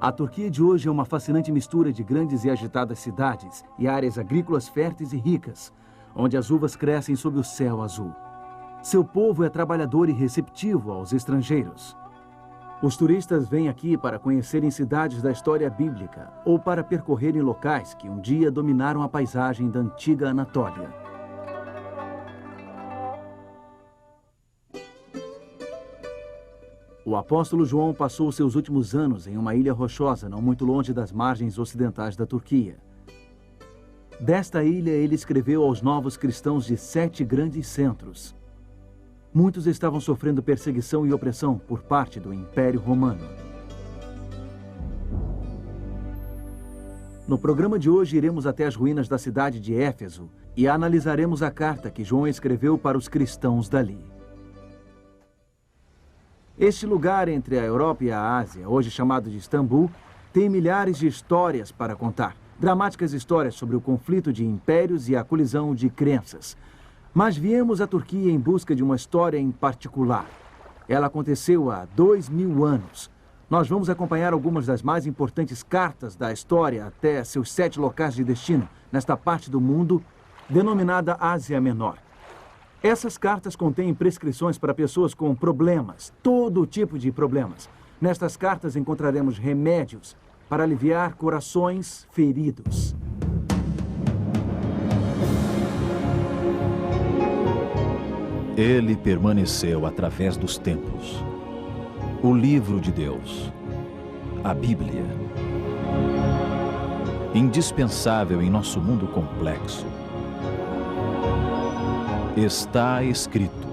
A Turquia de hoje é uma fascinante mistura de grandes e agitadas cidades e áreas agrícolas férteis e ricas, onde as uvas crescem sob o céu azul. Seu povo é trabalhador e receptivo aos estrangeiros. Os turistas vêm aqui para conhecerem cidades da história bíblica ou para percorrerem locais que um dia dominaram a paisagem da antiga Anatólia. O apóstolo João passou seus últimos anos em uma ilha rochosa não muito longe das margens ocidentais da Turquia. Desta ilha, ele escreveu aos novos cristãos de 7 grandes centros. Muitos estavam sofrendo perseguição e opressão por parte do Império Romano. No programa de hoje, iremos até as ruínas da cidade de Éfeso e analisaremos a carta que João escreveu para os cristãos dali. Este lugar entre a Europa e a Ásia, hoje chamado de Istambul, tem milhares de histórias para contar. Dramáticas histórias sobre o conflito de impérios e a colisão de crenças. Mas viemos à Turquia em busca de uma história em particular. Ela aconteceu há 2000 anos. Nós vamos acompanhar algumas das mais importantes cartas da história até seus 7 locais de destino, nesta parte do mundo, denominada Ásia Menor. Essas cartas contêm prescrições para pessoas com problemas, todo tipo de problemas. Nestas cartas encontraremos remédios para aliviar corações feridos. Ele permaneceu através dos tempos. O livro de Deus, a Bíblia. Indispensável em nosso mundo complexo. Está escrito,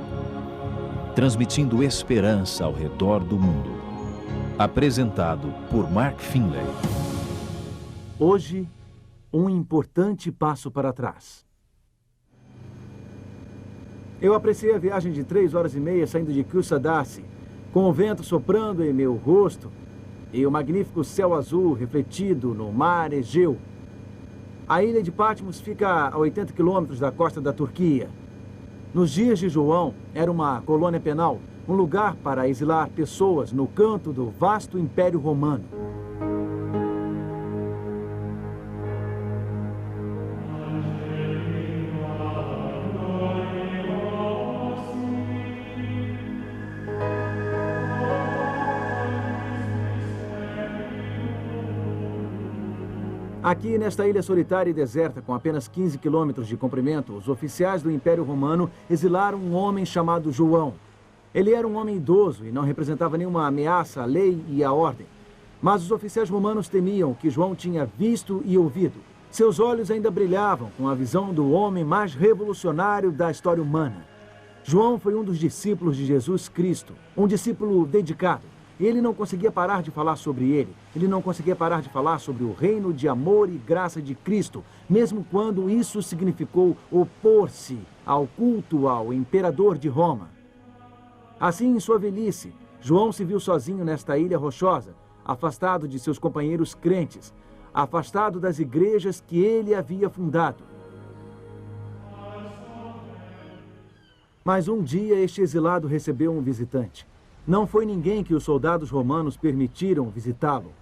transmitindo esperança ao redor do mundo. Apresentado por Mark Finley. Hoje, um importante passo para trás. Eu apreciei a viagem de 3 horas e meia saindo de Kusadasi, com o vento soprando em meu rosto e o magnífico céu azul refletido no mar Egeu. A ilha de Patmos fica a 80 quilômetros da costa da Turquia. Nos dias de João, era uma colônia penal, um lugar para exilar pessoas no canto do vasto Império Romano. Aqui, nesta ilha solitária e deserta, com apenas 15 quilômetros de comprimento, os oficiais do Império Romano exilaram um homem chamado João. Ele era um homem idoso e não representava nenhuma ameaça à lei e à ordem. Mas os oficiais romanos temiam o que João tinha visto e ouvido. Seus olhos ainda brilhavam com a visão do homem mais revolucionário da história humana. João foi um dos discípulos de Jesus Cristo, um discípulo dedicado. Ele não conseguia parar de falar sobre ele. Ele não conseguia parar de falar sobre o reino de amor e graça de Cristo, mesmo quando isso significou opor-se ao culto ao imperador de Roma. Assim, em sua velhice, João se viu sozinho nesta ilha rochosa, afastado de seus companheiros crentes, afastado das igrejas que ele havia fundado. Mas um dia este exilado recebeu um visitante. Não foi ninguém que os soldados romanos permitiram visitá-lo.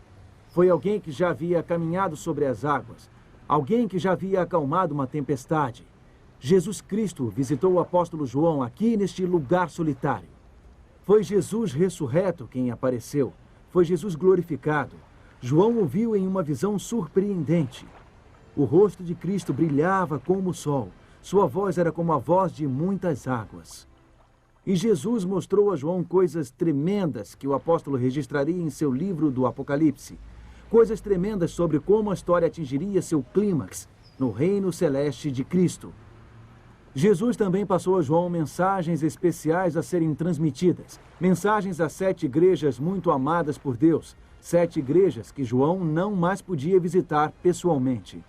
Foi alguém que já havia caminhado sobre as águas, alguém que já havia acalmado uma tempestade. Jesus Cristo visitou o apóstolo João aqui neste lugar solitário. Foi Jesus ressurreto quem apareceu. Foi Jesus glorificado. João o viu em uma visão surpreendente. O rosto de Cristo brilhava como o sol. Sua voz era como a voz de muitas águas. E Jesus mostrou a João coisas tremendas que o apóstolo registraria em seu livro do Apocalipse. Coisas tremendas sobre como a história atingiria seu clímax no reino celeste de Cristo. Jesus também passou a João mensagens especiais a serem transmitidas. Mensagens a 7 igrejas muito amadas por Deus. 7 igrejas que João não mais podia visitar pessoalmente.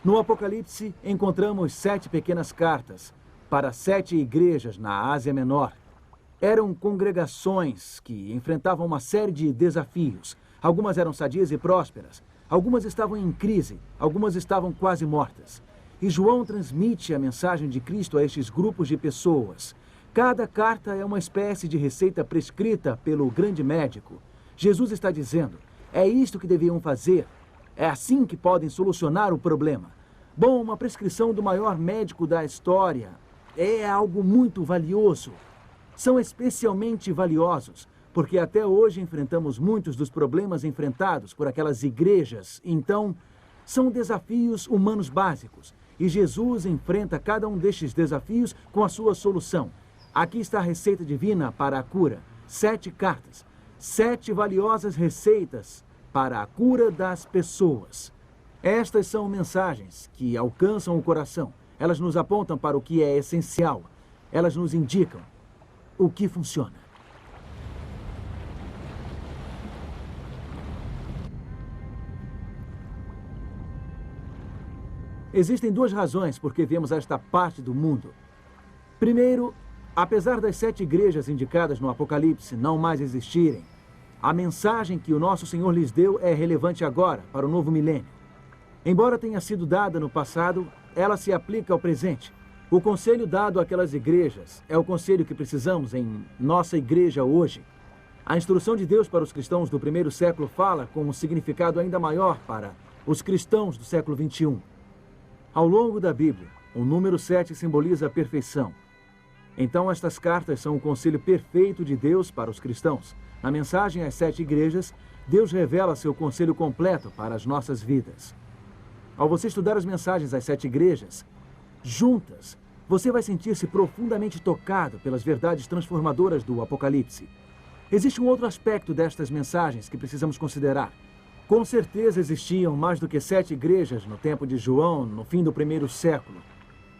No Apocalipse, encontramos 7 pequenas cartas para 7 igrejas na Ásia Menor. Eram congregações que enfrentavam uma série de desafios. Algumas eram sadias e prósperas, algumas estavam em crise, algumas estavam quase mortas. E João transmite a mensagem de Cristo a estes grupos de pessoas Cada carta é uma espécie de receita prescrita pelo grande médico. Jesus está dizendo, é isto que deviam fazer. É assim que podem solucionar o problema. Bom, uma prescrição do maior médico da história é algo muito valioso. São especialmente valiosos, porque até hoje enfrentamos muitos dos problemas enfrentados por aquelas igrejas. Então, são desafios humanos básicos. E Jesus enfrenta cada um destes desafios com a sua solução. Aqui está a receita divina para a cura. 7 cartas. 7 valiosas receitas para a cura das pessoas. Estas são mensagens que alcançam o coração. Elas nos apontam para o que é essencial. Elas nos indicam o que funciona. Existem 2 razões por que vemos esta parte do mundo. Primeiro, apesar das 7 igrejas indicadas no Apocalipse não mais existirem, a mensagem que o nosso Senhor lhes deu é relevante agora, para o novo milênio. Embora tenha sido dada no passado, ela se aplica ao presente. O conselho dado àquelas igrejas é o conselho que precisamos em nossa igreja hoje. A instrução de Deus para os cristãos do primeiro século fala com um significado ainda maior para os cristãos do século XXI. Ao longo da Bíblia, o número 7 simboliza a perfeição. Então, estas cartas são o conselho perfeito de Deus para os cristãos. Na mensagem às 7 igrejas, Deus revela seu conselho completo para as nossas vidas. Ao você estudar as mensagens às 7 igrejas, juntas, você vai sentir-se profundamente tocado pelas verdades transformadoras do Apocalipse. Existe um outro aspecto destas mensagens que precisamos considerar. Com certeza existiam mais do que 7 igrejas no tempo de João, no fim do primeiro século.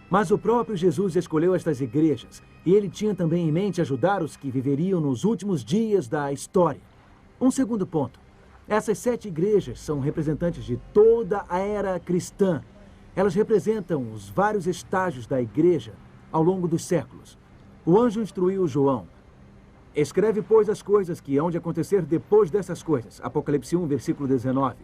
Mas o próprio Jesus escolheu estas igrejas, e ele tinha também em mente ajudar os que viveriam nos últimos dias da história. Um segundo ponto. Essas 7 igrejas são representantes de toda a era cristã. Elas representam os vários estágios da igreja ao longo dos séculos. O anjo instruiu João. Escreve, pois, as coisas que hão de acontecer depois dessas coisas. Apocalipse 1, versículo 19.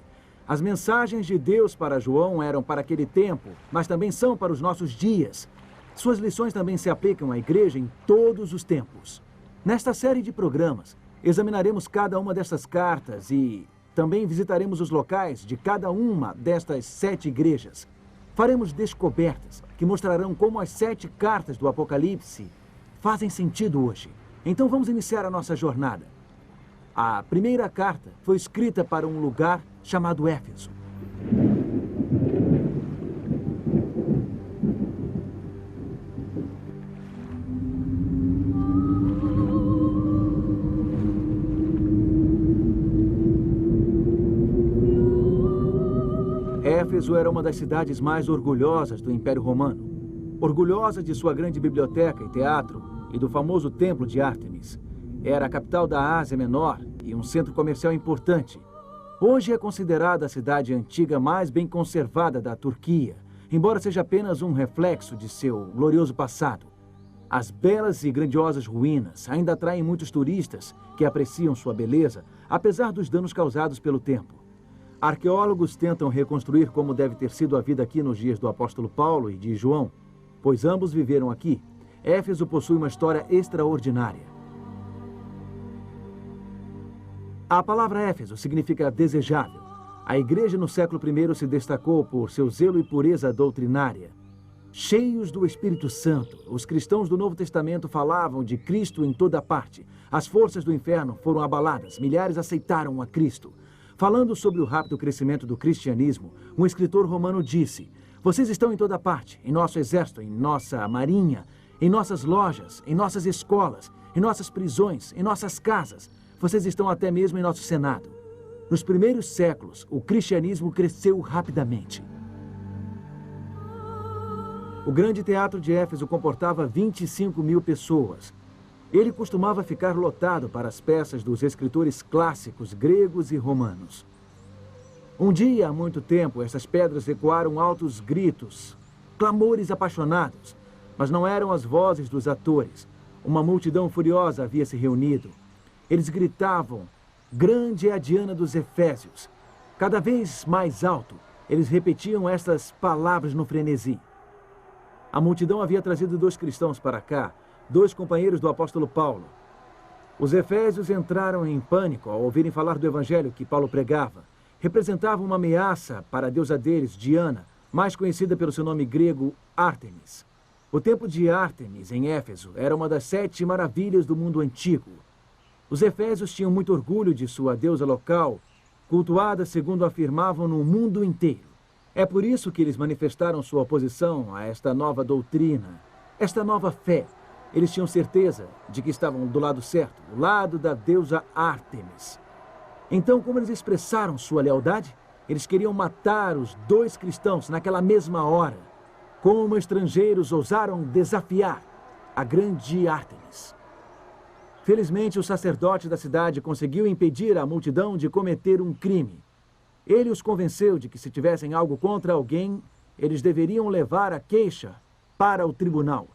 As mensagens de Deus para João eram para aquele tempo, mas também são para os nossos dias. Suas lições também se aplicam à igreja em todos os tempos. Nesta série de programas, examinaremos cada uma destas cartas e também visitaremos os locais de cada uma destas 7 igrejas. Faremos descobertas que mostrarão como as 7 cartas do Apocalipse fazem sentido hoje. Então vamos iniciar a nossa jornada. A primeira carta foi escrita para um lugar chamado Éfeso. Éfeso era uma das cidades mais orgulhosas do Império Romano. Orgulhosa de sua grande biblioteca e teatro e do famoso templo de Ártemis. Era a capital da Ásia Menor e um centro comercial importante. Hoje é considerada a cidade antiga mais bem conservada da Turquia, embora seja apenas um reflexo de seu glorioso passado. As belas e grandiosas ruínas ainda atraem muitos turistas que apreciam sua beleza, apesar dos danos causados pelo tempo. Arqueólogos tentam reconstruir como deve ter sido a vida aqui nos dias do apóstolo Paulo e de João, pois ambos viveram aqui. Éfeso possui uma história extraordinária. A palavra Éfeso significa desejável. A igreja no século I se destacou por seu zelo e pureza doutrinária. Cheios do Espírito Santo, os cristãos do Novo Testamento falavam de Cristo em toda parte. As forças do inferno foram abaladas, milhares aceitaram a Cristo. Falando sobre o rápido crescimento do cristianismo, um escritor romano disse: vocês estão em toda parte, em nosso exército, em nossa marinha, em nossas lojas, em nossas escolas, em nossas prisões, em nossas casas. Vocês estão até mesmo em nosso Senado. Nos primeiros séculos, o cristianismo cresceu rapidamente. O grande teatro de Éfeso comportava 25 mil pessoas. Ele costumava ficar lotado para as peças dos escritores clássicos gregos e romanos. Um dia, há muito tempo, essas pedras ecoaram altos gritos, clamores apaixonados, mas não eram as vozes dos atores. Uma multidão furiosa havia se reunido. Eles gritavam: "Grande é a Diana dos Efésios." Cada vez mais alto, eles repetiam estas palavras no frenesi. A multidão havia trazido 2 cristãos para cá 2 companheiros do apóstolo Paulo. Os efésios entraram em pânico ao ouvirem falar do evangelho que Paulo pregava. Representava uma ameaça para a deusa deles, Diana, mais conhecida pelo seu nome grego, Ártemis. O templo de Ártemis, em Éfeso, era uma das 7 maravilhas do mundo antigo. Os efésios tinham muito orgulho de sua deusa local, cultuada, segundo afirmavam, no mundo inteiro. É por isso que eles manifestaram sua oposição a esta nova doutrina, esta nova fé. Eles tinham certeza de que estavam do lado certo, o lado da deusa Ártemis. Então, como eles expressaram sua lealdade? Eles queriam matar os 2 cristãos naquela mesma hora. Como estrangeiros ousaram desafiar a grande Ártemis. Felizmente, o sacerdote da cidade conseguiu impedir a multidão de cometer um crime. Ele os convenceu de que se tivessem algo contra alguém, eles deveriam levar a queixa para o tribunal.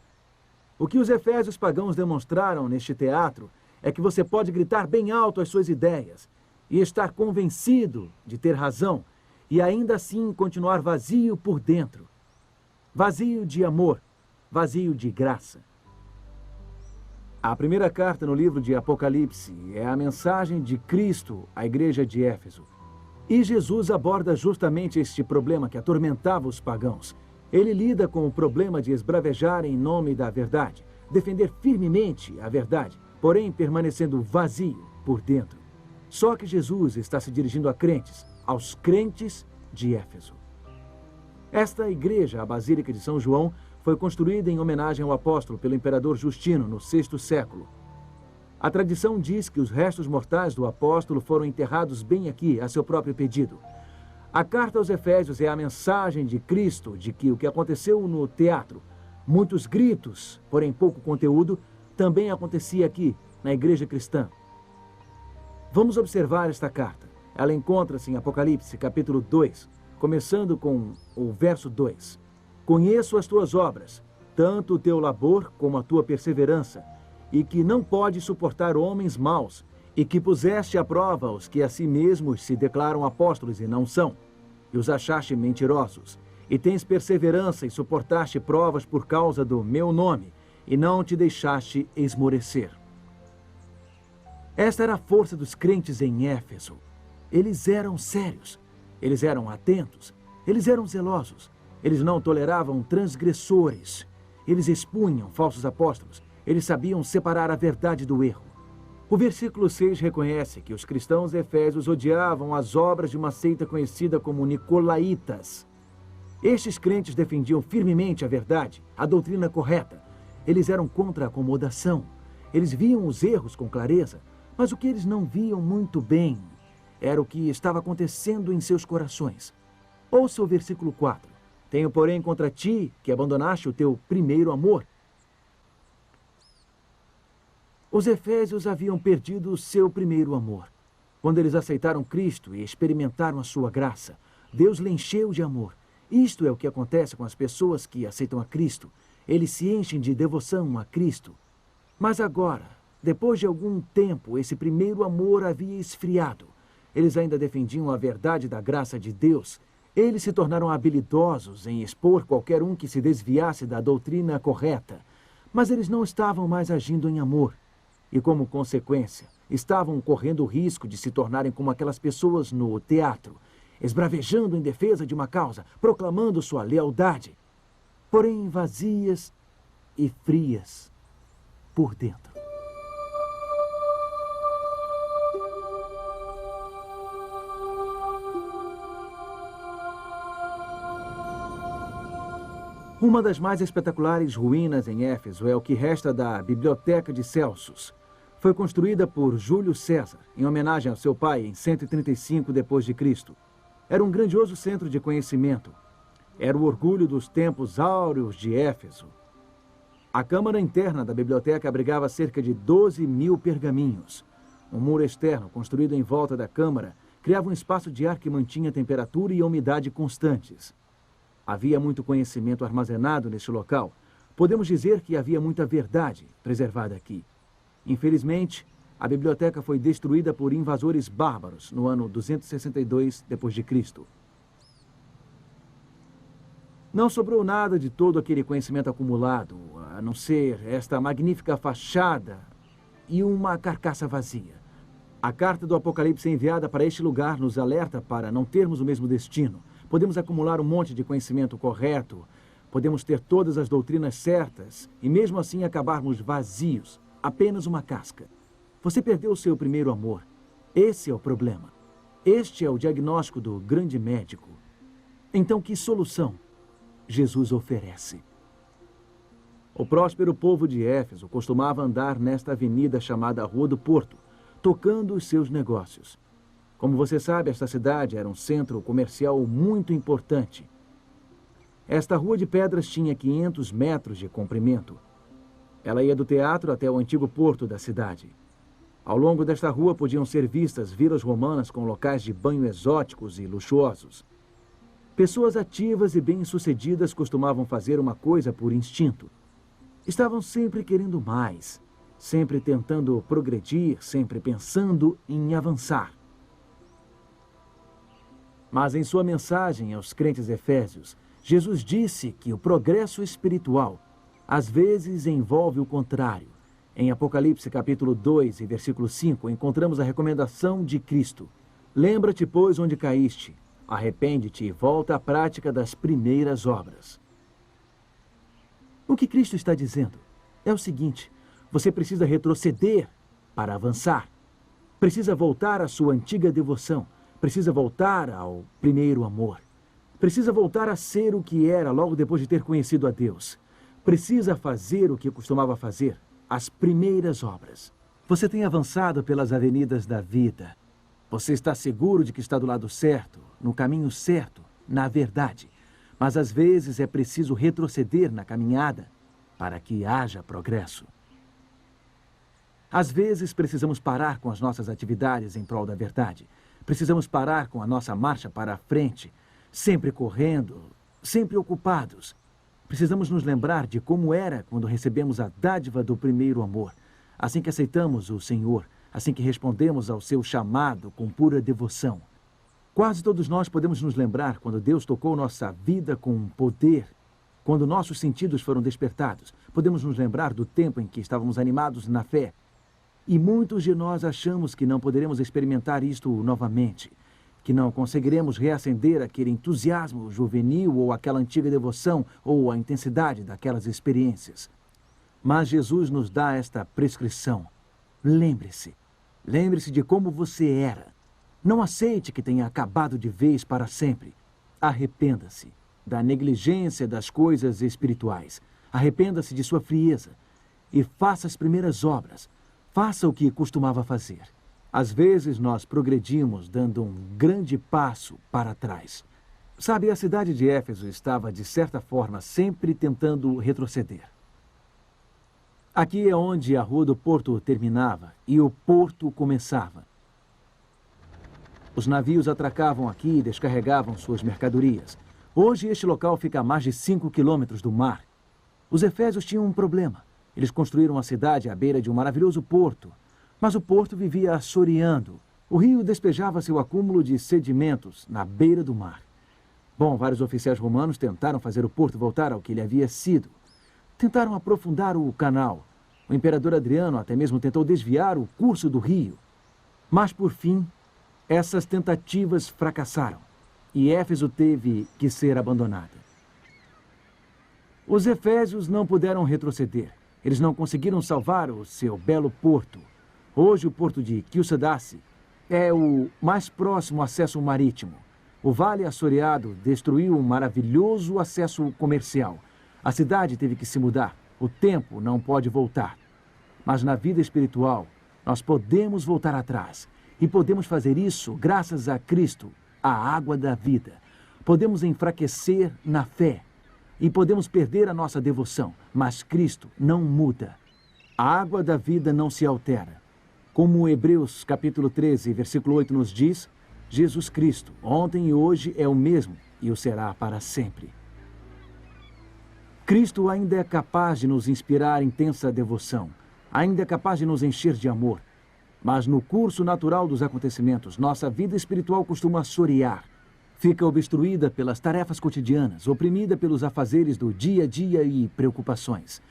O que os efésios pagãos demonstraram neste teatro é que você pode gritar bem alto as suas ideias e estar convencido de ter razão e ainda assim continuar vazio por dentro. Vazio de amor, vazio de graça. A primeira carta no livro de Apocalipse é a mensagem de Cristo à igreja de Éfeso. E Jesus aborda justamente este problema que atormentava os pagãos. Ele lida com o problema de esbravejar em nome da verdade, defender firmemente a verdade, porém permanecendo vazio por dentro. Só que Jesus está se dirigindo a crentes, aos crentes de Éfeso. Esta igreja, a Basílica de São João, foi construída em homenagem ao apóstolo pelo imperador Justino no VI século. A tradição diz que os restos mortais do apóstolo foram enterrados bem aqui, a seu próprio pedido. A carta aos Efésios é a mensagem de Cristo de que o que aconteceu no teatro, muitos gritos, porém pouco conteúdo, também acontecia aqui, na igreja cristã. Vamos observar esta carta. Ela encontra-se em Apocalipse, capítulo 2, começando com o verso 2. Conheço as tuas obras, tanto o teu labor como a tua perseverança, e que não podes suportar homens maus, e que puseste à prova os que a si mesmos se declaram apóstolos e não são, e os achaste mentirosos, e tens perseverança e suportaste provas por causa do meu nome, e não te deixaste esmorecer. Esta era a força dos crentes em Éfeso. Eles eram sérios, eles eram atentos, eles eram zelosos, eles não toleravam transgressores, eles expunham falsos apóstolos, eles sabiam separar a verdade do erro. O versículo 6 reconhece que os cristãos efésios odiavam as obras de uma seita conhecida como Nicolaítas. Estes crentes defendiam firmemente a verdade, a doutrina correta. Eles eram contra a acomodação. Eles viam os erros com clareza, mas o que eles não viam muito bem era o que estava acontecendo em seus corações. Ouça o versículo 4. Tenho, porém, contra ti que abandonaste o teu primeiro amor. Os efésios haviam perdido o seu primeiro amor. Quando eles aceitaram Cristo e experimentaram a sua graça, Deus lhe encheu de amor. Isto é o que acontece com as pessoas que aceitam a Cristo. Eles se enchem de devoção a Cristo. Mas agora, depois de algum tempo, esse primeiro amor havia esfriado. Eles ainda defendiam a verdade da graça de Deus. Eles se tornaram habilidosos em expor qualquer um que se desviasse da doutrina correta. Mas eles não estavam mais agindo em amor. E, como consequência, estavam correndo o risco de se tornarem como aquelas pessoas no teatro, esbravejando em defesa de uma causa, proclamando sua lealdade, porém vazias e frias por dentro. Uma das mais espetaculares ruínas em Éfeso é o que resta da Biblioteca de Celsus. Foi construída por Júlio César, em homenagem ao seu pai, em 135 d.C. Era um grandioso centro de conhecimento. Era o orgulho dos tempos áureos de Éfeso. A câmara interna da biblioteca abrigava cerca de 12.000 pergaminhos. Um muro externo, construído em volta da câmara, criava um espaço de ar que mantinha temperatura e umidade constantes. Havia muito conhecimento armazenado neste local. Podemos dizer que havia muita verdade preservada aqui. Infelizmente, a biblioteca foi destruída por invasores bárbaros no ano 262 d.C. Não sobrou nada de todo aquele conhecimento acumulado. a não ser esta magnífica fachada e uma carcaça vazia. A carta do Apocalipse enviada para este lugar nos alerta para não termos o mesmo destino. Podemos acumular um monte de conhecimento correto, podemos ter todas as doutrinas certas e mesmo assim acabarmos vazios, apenas uma casca. Você perdeu o seu primeiro amor. Esse é o problema. Este é o diagnóstico do grande médico. Então, que solução Jesus oferece? O próspero povo de Éfeso costumava andar nesta avenida chamada Rua do Porto, tocando os seus negócios. Como você sabe, esta cidade era um centro comercial muito importante. Esta rua de pedras tinha 500 metros de comprimento. Ela ia do teatro até o antigo porto da cidade. Ao longo desta rua podiam ser vistas vilas romanas com locais de banho exóticos e luxuosos. Pessoas ativas e bem-sucedidas costumavam fazer uma coisa por instinto. Estavam sempre querendo mais, sempre tentando progredir, sempre pensando em avançar. Mas em sua mensagem aos crentes efésios, Jesus disse que o progresso espiritual às vezes envolve o contrário. Em Apocalipse capítulo 2 e versículo 5, encontramos a recomendação de Cristo. Lembra-te, pois, onde caíste. Arrepende-te e volta à prática das primeiras obras. O que Cristo está dizendo é o seguinte: você precisa retroceder para avançar. Precisa voltar à sua antiga devoção. Precisa voltar ao primeiro amor. Precisa voltar a ser o que era logo depois de ter conhecido a Deus. Precisa fazer o que costumava fazer, as primeiras obras. Você tem avançado pelas avenidas da vida. Você está seguro de que está do lado certo, no caminho certo, na verdade. Mas às vezes é preciso retroceder na caminhada para que haja progresso. Às vezes precisamos parar com as nossas atividades em prol da verdade. Precisamos parar com a nossa marcha para a frente, sempre correndo, sempre ocupados. Precisamos nos lembrar de como era quando recebemos a dádiva do primeiro amor, assim que aceitamos o Senhor, assim que respondemos ao seu chamado com pura devoção. Quase todos nós podemos nos lembrar quando Deus tocou nossa vida com poder, quando nossos sentidos foram despertados. Podemos nos lembrar do tempo em que estávamos animados na fé. E muitos de nós achamos que não poderemos experimentar isto novamente, que não conseguiremos reacender aquele entusiasmo juvenil ou aquela antiga devoção ou a intensidade daquelas experiências. Mas Jesus nos dá esta prescrição. Lembre-se. Lembre-se de como você era. Não aceite que tenha acabado de vez para sempre. Arrependa-se da negligência das coisas espirituais. Arrependa-se de sua frieza e faça as primeiras obras. Faça o que costumava fazer. Às vezes nós progredimos dando um grande passo para trás. Sabe, a cidade de Éfeso estava, de certa forma, sempre tentando retroceder. Aqui é onde a Rua do Porto terminava e o porto começava. Os navios atracavam aqui e descarregavam suas mercadorias. Hoje este local fica a mais de 5 quilômetros do mar. Os efésios tinham um problema. Eles construíram a cidade à beira de um maravilhoso porto, mas o porto vivia assoreando. O rio despejava seu acúmulo de sedimentos na beira do mar. Bom, vários oficiais romanos tentaram fazer o porto voltar ao que ele havia sido. Tentaram aprofundar o canal. O imperador Adriano até mesmo tentou desviar o curso do rio. Mas, por fim, essas tentativas fracassaram e Éfeso teve que ser abandonada. Os efésios não puderam retroceder. Eles não conseguiram salvar o seu belo porto. Hoje o porto de Kyusadace é o mais próximo acesso marítimo. O vale assoreado destruiu um maravilhoso acesso comercial. A cidade teve que se mudar. O tempo não pode voltar. Mas na vida espiritual, nós podemos voltar atrás. E podemos fazer isso graças a Cristo, a água da vida. Podemos enfraquecer na fé. E podemos perder a nossa devoção, mas Cristo não muda. A água da vida não se altera. Como Hebreus capítulo 13, versículo 8 nos diz, Jesus Cristo, ontem e hoje é o mesmo e o será para sempre. Cristo ainda é capaz de nos inspirar intensa devoção, ainda é capaz de nos encher de amor. Mas no curso natural dos acontecimentos, nossa vida espiritual costuma assorear. Fica obstruída pelas tarefas cotidianas, oprimida pelos afazeres do dia a dia e preocupações.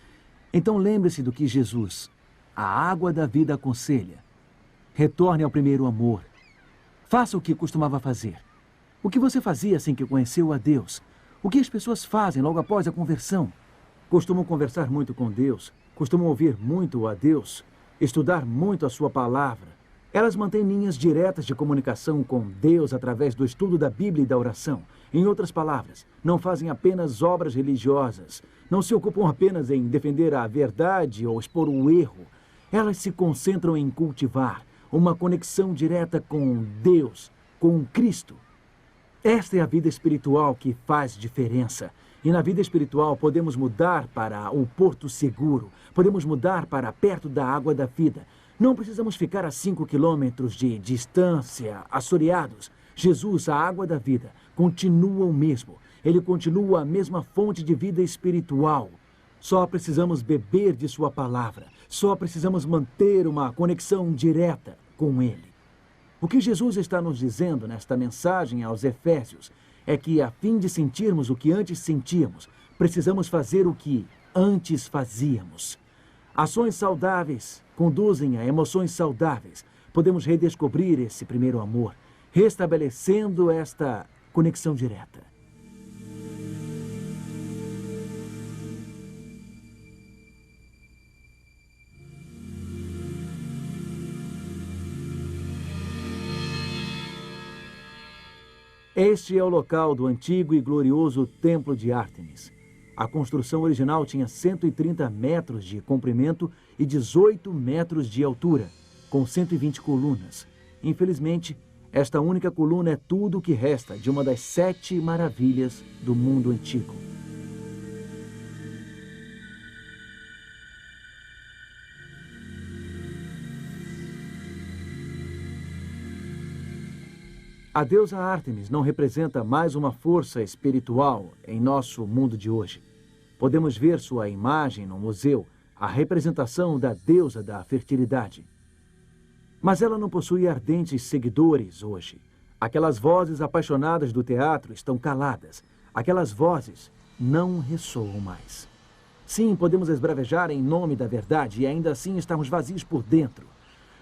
Então lembre-se do que Jesus, a água da vida, aconselha. Retorne ao primeiro amor. Faça o que costumava fazer. O que você fazia assim que conheceu a Deus? O que as pessoas fazem logo após a conversão? Costumam conversar muito com Deus, costumam ouvir muito a Deus, estudar muito a sua palavra. Elas mantêm linhas diretas de comunicação com Deus através do estudo da Bíblia e da oração. Em outras palavras, não fazem apenas obras religiosas, não se ocupam apenas em defender a verdade ou expor o erro. Elas se concentram em cultivar uma conexão direta com Deus, com Cristo. Esta é a vida espiritual que faz diferença. E na vida espiritual podemos mudar para o porto seguro, podemos mudar para perto da água da vida. Não precisamos ficar a 5 quilômetros de distância, assoreados. Jesus, a água da vida, continua o mesmo. Ele continua a mesma fonte de vida espiritual. Só precisamos beber de sua palavra. Só precisamos manter uma conexão direta com ele. O que Jesus está nos dizendo nesta mensagem aos Efésios é que, a fim de sentirmos o que antes sentíamos, precisamos fazer o que antes fazíamos. Ações saudáveis conduzem a emoções saudáveis. Podemos redescobrir esse primeiro amor, restabelecendo esta conexão direta. Este é o local do antigo e glorioso Templo de Ártemis. A construção original tinha 130 metros de comprimento e 18 metros de altura, com 120 colunas. Infelizmente, esta única coluna é tudo o que resta de uma das 7 maravilhas do mundo antigo. A deusa Ártemis não representa mais uma força espiritual em nosso mundo de hoje. Podemos ver sua imagem no museu, a representação da deusa da fertilidade. Mas ela não possui ardentes seguidores hoje. Aquelas vozes apaixonadas do teatro estão caladas. Aquelas vozes não ressoam mais. Sim, podemos esbravejar em nome da verdade e ainda assim estarmos vazios por dentro.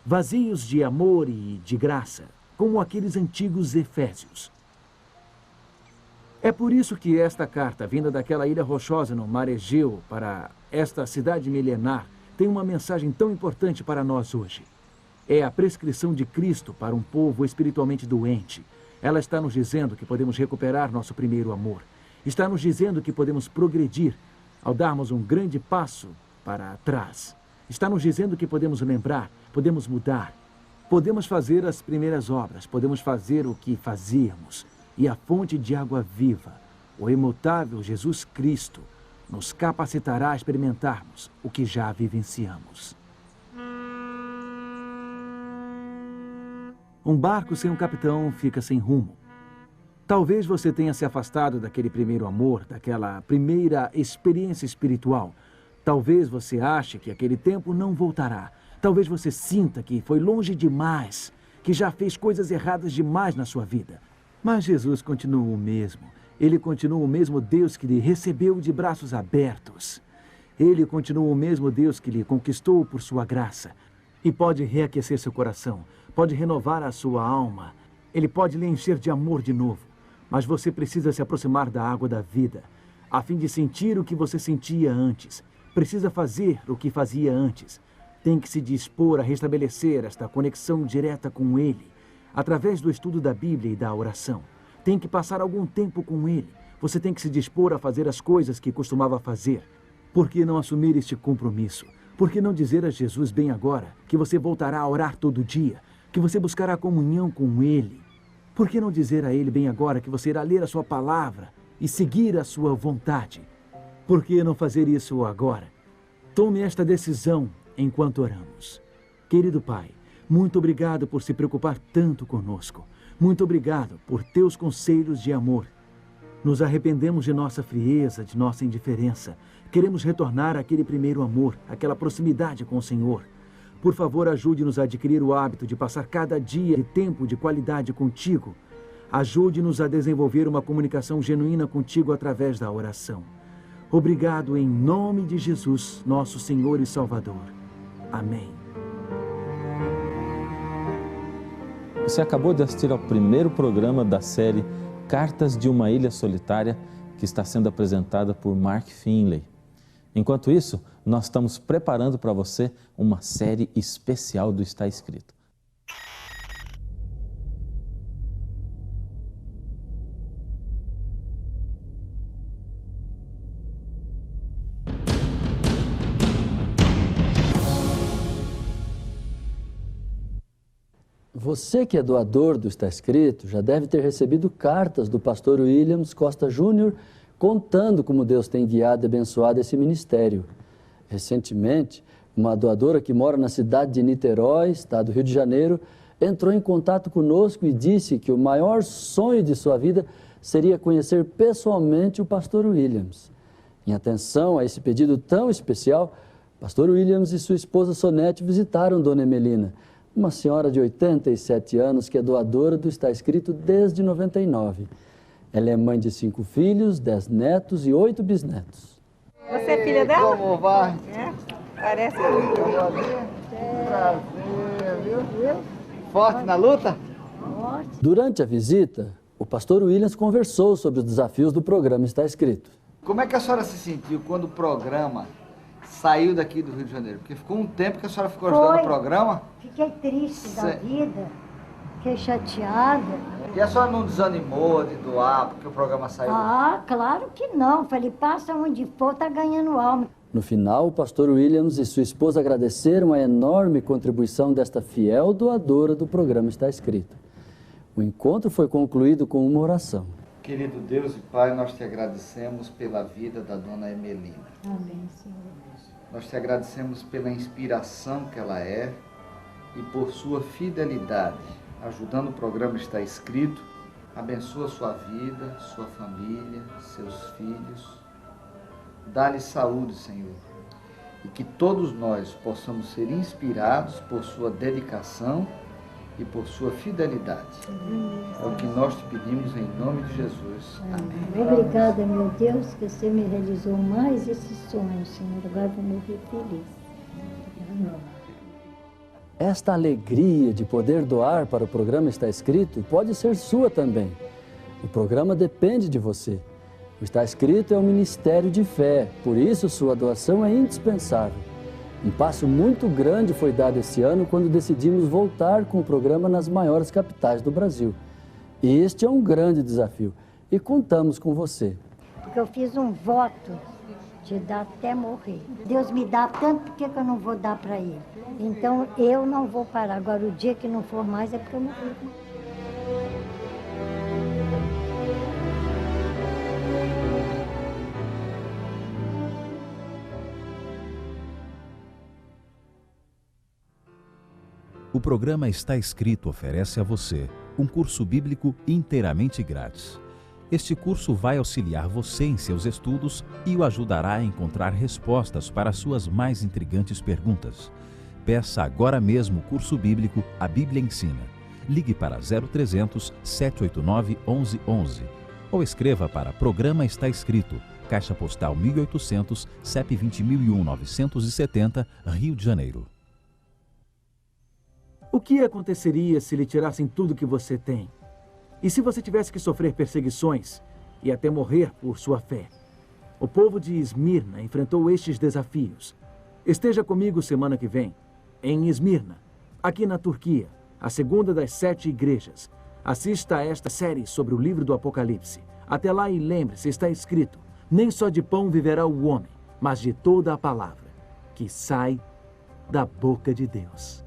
Vazios de amor e de graça, como aqueles antigos Efésios. É por isso que esta carta, vinda daquela ilha rochosa no mar Egeu para esta cidade milenar, tem uma mensagem tão importante para nós hoje. É a prescrição de Cristo para um povo espiritualmente doente. Ela está nos dizendo que podemos recuperar nosso primeiro amor. Está nos dizendo que podemos progredir ao darmos um grande passo para trás. Está nos dizendo que podemos lembrar, podemos mudar. Podemos fazer as primeiras obras, podemos fazer o que fazíamos. E a fonte de água viva, o imutável Jesus Cristo, nos capacitará a experimentarmos o que já vivenciamos. Um barco sem um capitão fica sem rumo. Talvez você tenha se afastado daquele primeiro amor, daquela primeira experiência espiritual. Talvez você ache que aquele tempo não voltará. Talvez você sinta que foi longe demais, que já fez coisas erradas demais na sua vida. Mas Jesus continua o mesmo. Ele continua o mesmo Deus que lhe recebeu de braços abertos. Ele continua o mesmo Deus que lhe conquistou por sua graça. E pode reaquecer seu coração, pode renovar a sua alma. Ele pode lhe encher de amor de novo. Mas você precisa se aproximar da água da vida, a fim de sentir o que você sentia antes. Precisa fazer o que fazia antes. Tem que se dispor a restabelecer esta conexão direta com Ele, através do estudo da Bíblia e da oração. Tem que passar algum tempo com Ele. Você tem que se dispor a fazer as coisas que costumava fazer. Por que não assumir este compromisso? Por que não dizer a Jesus bem agora que você voltará a orar todo dia, que você buscará comunhão com Ele? Por que não dizer a Ele bem agora que você irá ler a sua palavra e seguir a sua vontade? Por que não fazer isso agora? Tome esta decisão enquanto oramos. Querido Pai, muito obrigado por se preocupar tanto conosco. Muito obrigado por teus conselhos de amor. Nos arrependemos de nossa frieza, de nossa indiferença. Queremos retornar àquele primeiro amor, àquela proximidade com o Senhor. Por favor, ajude-nos a adquirir o hábito de passar cada dia de tempo de qualidade contigo. Ajude-nos a desenvolver uma comunicação genuína contigo através da oração. Obrigado em nome de Jesus, nosso Senhor e Salvador. Amém. Você acabou de assistir ao primeiro programa da série Cartas de uma Ilha Solitária, que está sendo apresentada por Mark Finley. Enquanto isso, nós estamos preparando para você uma série especial do Está Escrito. Você que é doador do Está Escrito já deve ter recebido cartas do pastor Williams Costa Júnior contando como Deus tem guiado e abençoado esse ministério. Recentemente, uma doadora que mora na cidade de Niterói, estado do Rio de Janeiro, entrou em contato conosco e disse que o maior sonho de sua vida seria conhecer pessoalmente o pastor Williams. Em atenção a esse pedido tão especial, pastor Williams e sua esposa Sonete visitaram Dona Emelina, uma senhora de 87 anos que é doadora do Está Escrito desde 99. Ela é mãe de 5 filhos, 10 netos e 8 bisnetos. Você é filha dela? Como vai? É, parece muito. Prazer, viu? Forte na luta? Durante a visita, o pastor Williams conversou sobre os desafios do programa Está Escrito. Como é que a senhora se sentiu quando o programa saiu daqui do Rio de Janeiro? Porque ficou um tempo que a senhora ficou ajudando o programa. Fiquei triste da vida, fiquei chateada. E a senhora não desanimou de doar porque o programa saiu? Ah, claro que não. Falei, passa onde for, tá ganhando alma. No final, o pastor Williams e sua esposa agradeceram a enorme contribuição desta fiel doadora do programa Está Escrito. O encontro foi concluído com uma oração. Querido Deus e Pai, nós te agradecemos pela vida da dona Emelina. Amém, Senhor. Nós te agradecemos pela inspiração que ela é e por sua fidelidade, ajudando o programa Está Escrito. Abençoa sua vida, sua família, seus filhos. Dá-lhe saúde, Senhor, e que todos nós possamos ser inspirados por sua dedicação e por sua fidelidade. É o que nós te pedimos em nome de Jesus. Amém. Obrigada, meu Deus, que você me realizou mais esse sonho, Senhor. Agora vou morrer feliz. Amém. Esta alegria de poder doar para o programa Está Escrito pode ser sua também. O programa depende de você. O Está Escrito é um ministério de fé, por isso sua doação é indispensável. Um passo muito grande foi dado esse ano quando decidimos voltar com o programa nas maiores capitais do Brasil. E este é um grande desafio e contamos com você. Porque eu fiz um voto de dar até morrer. Deus me dá tanto, por que eu não vou dar para ele? Então eu não vou parar. Agora o dia que não for mais é para eu morrer. O programa Está Escrito oferece a você um curso bíblico inteiramente grátis. Este curso vai auxiliar você em seus estudos e o ajudará a encontrar respostas para suas mais intrigantes perguntas. Peça agora mesmo o curso bíblico A Bíblia Ensina. Ligue para 0300 789 1111 ou escreva para Programa Está Escrito, Caixa Postal 1800, CEP 20.001 970, Rio de Janeiro. O que aconteceria se lhe tirassem tudo que você tem? E se você tivesse que sofrer perseguições e até morrer por sua fé? O povo de Esmirna enfrentou estes desafios. Esteja comigo semana que vem, em Esmirna, aqui na Turquia, a segunda das 7 igrejas. Assista a esta série sobre o livro do Apocalipse. Até lá e lembre-se, está escrito, nem só de pão viverá o homem, mas de toda a palavra que sai da boca de Deus.